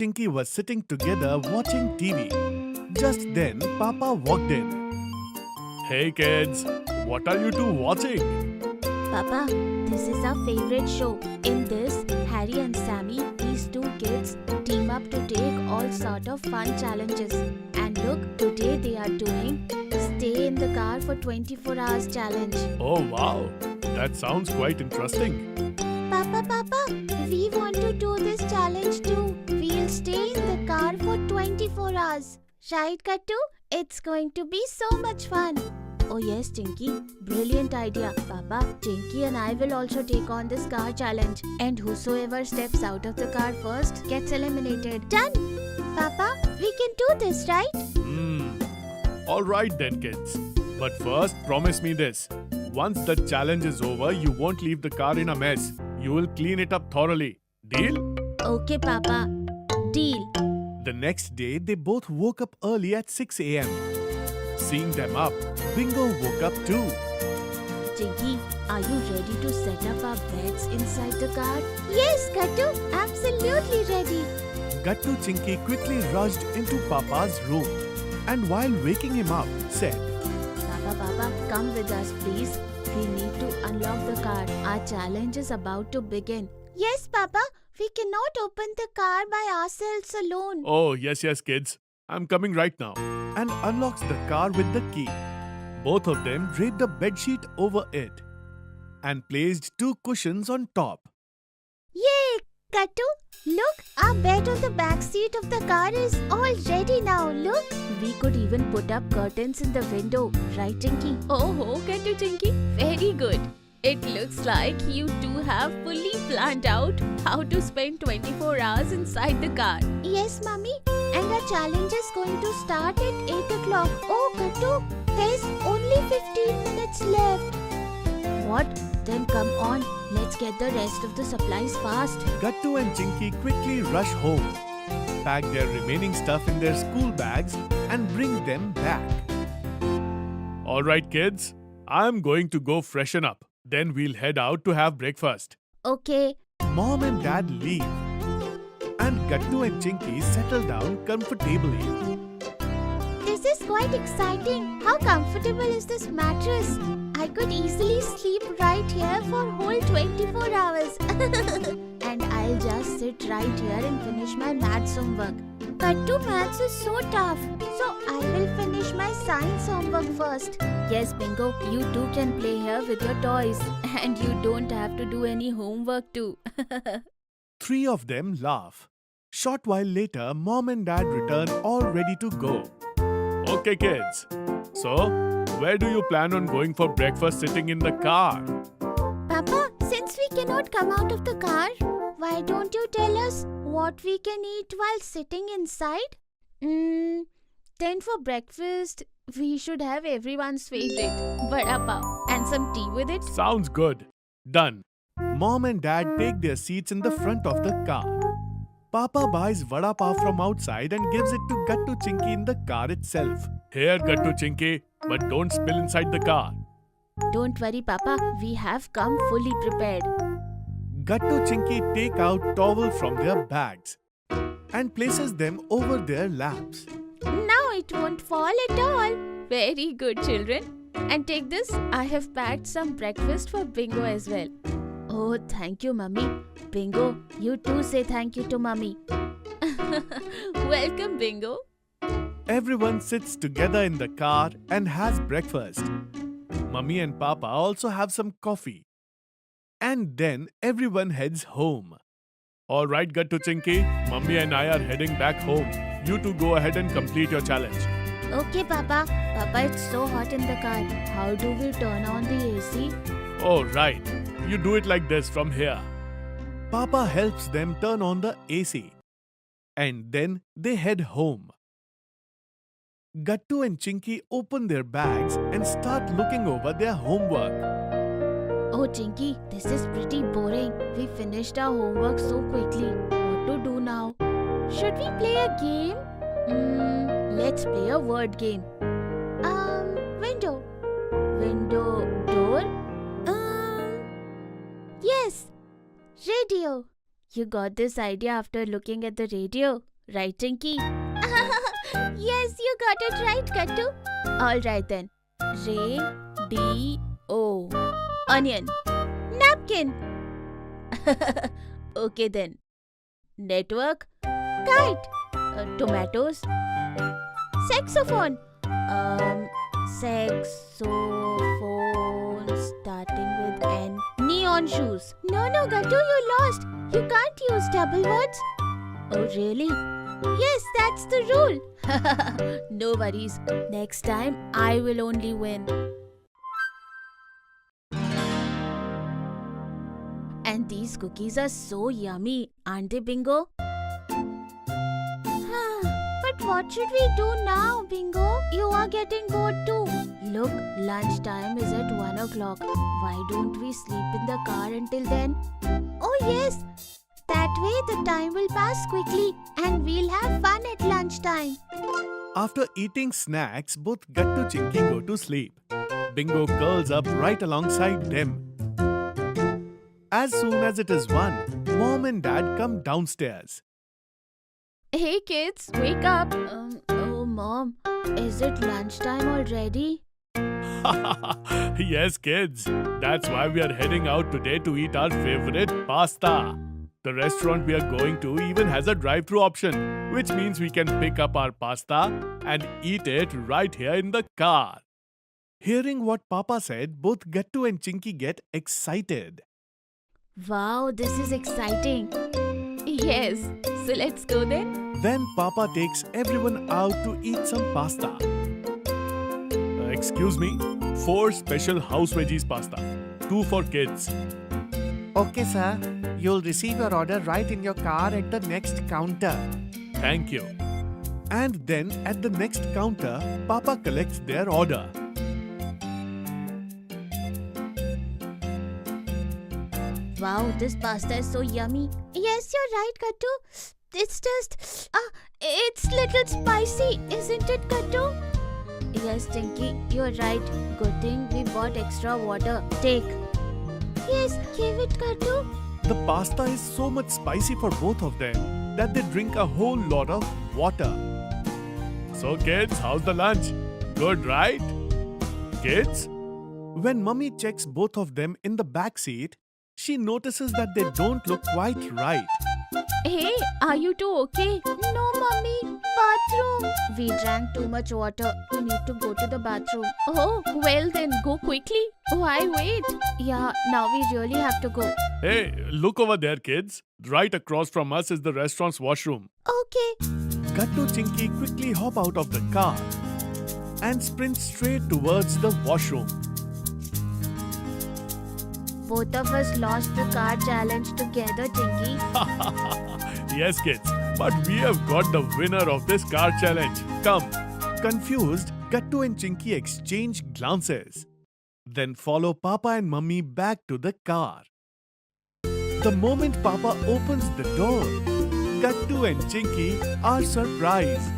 Tinky was sitting together watching TV. Just then, Papa walked in. Hey kids, what are you two watching? Papa, this is our favorite show. In this, Harry and Sammy, these two kids, team up to take all sort of fun challenges. And look, today they are doing Stay in the Car for 24 Hours challenge. Oh wow, that sounds quite interesting. Papa, we want to do this challenge too. We'll stay in the car for 24 hours. Right, Kattu? It's going to be so much fun. Oh yes, Tinky. Brilliant idea. Papa, Tinky and I will also take on this car challenge. And whosoever steps out of the car first gets eliminated. Done! Papa, we can do this, right? Alright then kids. But first, promise me this. Once the challenge is over, you won't leave the car in a mess. You will clean it up thoroughly. Deal? Okay, Papa. Deal. The next day, they both woke up early at 6 a.m. Seeing them up, Bingo woke up too. Tinky, are you ready to set up our beds inside the car? Yes, Kattu. Absolutely ready. Gattu Chinky quickly rushed into Papa's room and while waking him up, said, Papa, come with us, please. We need to unlock the car. Our challenge is about to begin. Yes, Papa. We cannot open the car by ourselves alone. Oh, yes, kids. I'm coming right now. And unlocks the car with the key. Both of them draped a bedsheet over it and placed two cushions on top. Yay! Kattu, look, our bed on the back seat of the car is all ready now. Look. We could even put up curtains in the window. Right, Tinky? Oh, Kattu Tinky. Very good. It looks like you two have fully planned out how to spend 24 hours inside the car. Yes, Mummy. And our challenge is going to start at 8 o'clock. Oh, Kattu, there's only 15 minutes left. What? Then come on. Let's get the rest of the supplies fast. Gattu and Chinky quickly rush home, pack their remaining stuff in their school bags and bring them back. Alright kids, I'm going to go freshen up. Then we'll head out to have breakfast. Okay. Mom and Dad leave. And Gattu and Chinky settle down comfortably. This is quite exciting. How comfortable is this mattress? I could easily sleep right here for whole 24 hours. And I'll just sit right here and finish my maths homework. But maths is so tough. So I will finish my science homework first. Yes, Bingo, you too can play here with your toys. And you don't have to do any homework too. Three of them laugh. Short while later, Mom and Dad return all ready to go. Okay kids, so where do you plan on going for breakfast sitting in the car? Papa, since we cannot come out of the car, why don't you tell us what we can eat while sitting inside? Then for breakfast, we should have everyone's favorite, vada pav, and some tea with it. Sounds good. Done. Mom and Dad take their seats in the front of the car. Papa buys vada pav from outside and gives it to Gattu Chinky in the car itself. Here, Gattu Chinky, but don't spill inside the car. Don't worry, Papa. We have come fully prepared. Gattu Chinky take out towel from their bags and places them over their laps. Now it won't fall at all. Very good, children. And take this. I have packed some breakfast for Bingo as well. Oh, thank you, Mummy. Bingo, you too say thank you to Mummy. Welcome, Bingo. Everyone sits together in the car and has breakfast. Mummy and Papa also have some coffee. And then everyone heads home. Alright, Gattu Chinky, Mummy and I are heading back home. You two go ahead and complete your challenge. Okay, Papa. Papa, it's so hot in the car. How do we turn on the AC? Oh, right. You do it like this from here. Papa helps them turn on the AC. And then they head home. Gattu and Chinky open their bags and start looking over their homework. Oh, Chinky, this is pretty boring. We finished our homework so quickly. What to do now? Should we play a game? Let's play a word game. Window. Window, door? Yes. Radio. You got this idea after looking at the radio? Right, Tinky? Yes, you got it right, Kattu. Alright then. Radio. Onion. Napkin. Okay then. Network. Kite. Tomatoes. Saxophone. Saxophone starting with N. Neon shoes. No, Gattu, you lost. You can't use double words. Oh, really? Yes, that's the rule. No worries. Next time, I will only win. And these cookies are so yummy, aren't they, Bingo? But what should we do now, Bingo? You are getting bored too. Look, lunchtime is at 1 o'clock. Why don't we sleep in the car until then? Oh yes! That way the time will pass quickly and we'll have fun at lunchtime. After eating snacks, both Gattu Chinky go to sleep. Bingo curls up right alongside them. As soon as it is 1, Mom and Dad come downstairs. Hey kids, wake up. Oh Mom, is it lunchtime already? Yes, kids. That's why we are heading out today to eat our favorite pasta. The restaurant we are going to even has a drive-thru option, which means we can pick up our pasta and eat it right here in the car. Hearing what Papa said, both Gattu and Chinky get excited. Wow, this is exciting. Yes, so let's go then. Then Papa takes everyone out to eat some pasta. Excuse me, 4 special house veggies pasta, 2 for kids. Okay, sir. You'll receive your order right in your car at the next counter. Thank you. And then at the next counter, Papa collects their order. Wow, this pasta is so yummy. Yes, you're right, Kattu. It's just... it's little spicy, isn't it, Kattu? Yes, Tinky, you're right. Good thing we bought extra water. Take. Yes, give it, Kattu. The pasta is so much spicy for both of them that they drink a whole lot of water. So kids, how's the lunch? Good, right? Kids? When Mummy checks both of them in the back seat, she notices that they don't look quite right. Hey, are you two okay? No, Mummy. Bathroom. We drank too much water. We need to go to the bathroom. Oh, well then, go quickly. Why wait? Yeah, now we really have to go. Hey, look over there, kids. Right across from us is the restaurant's washroom. Okay. Gattu Chinky quickly hop out of the car and sprint straight towards the washroom. Both of us lost the car challenge together, Tinky. Yes, kids, but we have got the winner of this car challenge. Come. Confused, Gattu and Chinky exchange glances. Then follow Papa and Mummy back to the car. The moment Papa opens the door, Gattu and Chinky are surprised.